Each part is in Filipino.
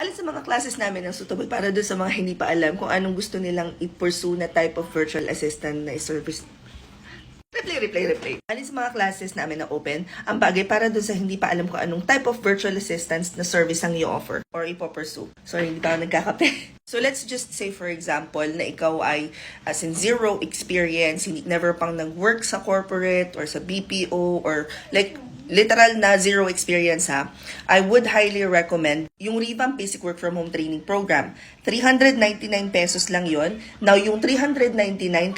Alin sa mga classes namin ang suitable para doon sa mga hindi pa alam kung anong gusto nilang i-pursue na type of virtual assistant na i-service. Replay. Alin sa mga classes namin na open, ang bagay para doon sa hindi pa alam kung anong type of virtual assistance na service ang i-offer or ipo-pursue. Sorry, hindi pa ako nagkakape. So let's just say for example na ikaw ay as in zero experience, hindi never pang nag-work sa corporate or sa BPO or like literal na zero experience ha, I would highly recommend yung Revamp Basic Work From Home Training Program. 399 pesos lang yon. Now, yung 399,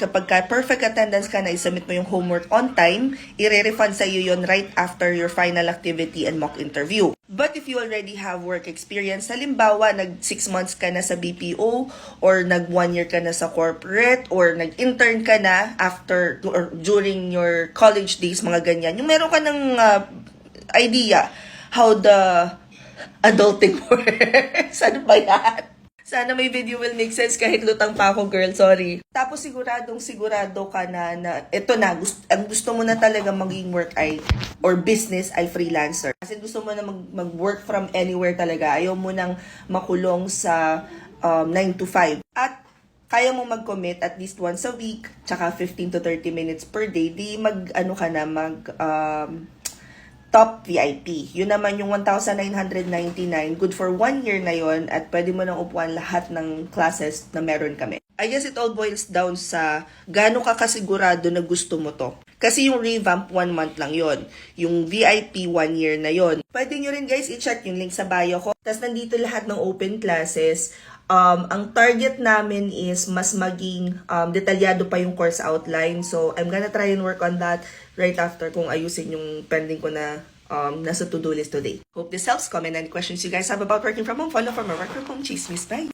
kapag ka perfect attendance ka na isubmit mo yung homework on time, i-refund sa iyo yon right after your final activity and mock interview. But if you already have work experience, halimbawa, nag 6 months ka na sa BPO, or nag 1 year ka na sa corporate, or nag-intern ka na after or during your college days, mga ganyan. Yung meron ka ng idea how the adulting works. Ano ba yan? Sana may video will make sense kahit lutang pa ako, girl. Sorry. Tapos sigurado ka na ito na, ang gusto mo na talaga maging work ay, or business ay freelancer. Kasi gusto mo na mag-work from anywhere talaga. Ayaw mo nang makulong sa 9 to 5. At kaya mo mag-commit at least once a week, tsaka 15 to 30 minutes per day, di top VIP. Yun naman yung 1,999. Good for 1 year na yon at pwede mo nang upuan lahat ng classes na meron kami. I guess it all boils down sa gaano ka kasigurado na gusto mo to. Kasi yung Revamp, 1 month lang yon. Yung VIP, 1 year na yon. Pwede nyo rin guys i-check yung link sa bio ko. Tapos nandito lahat ng open classes. Ang target namin is mas maging detalyado pa yung course outline. So, I'm gonna try and work on that right after kung ayusin yung pending ko na nasa to-do list today. Hope this helps. Comment any questions you guys have about working from home. Follow for more work from home chismis. Bye!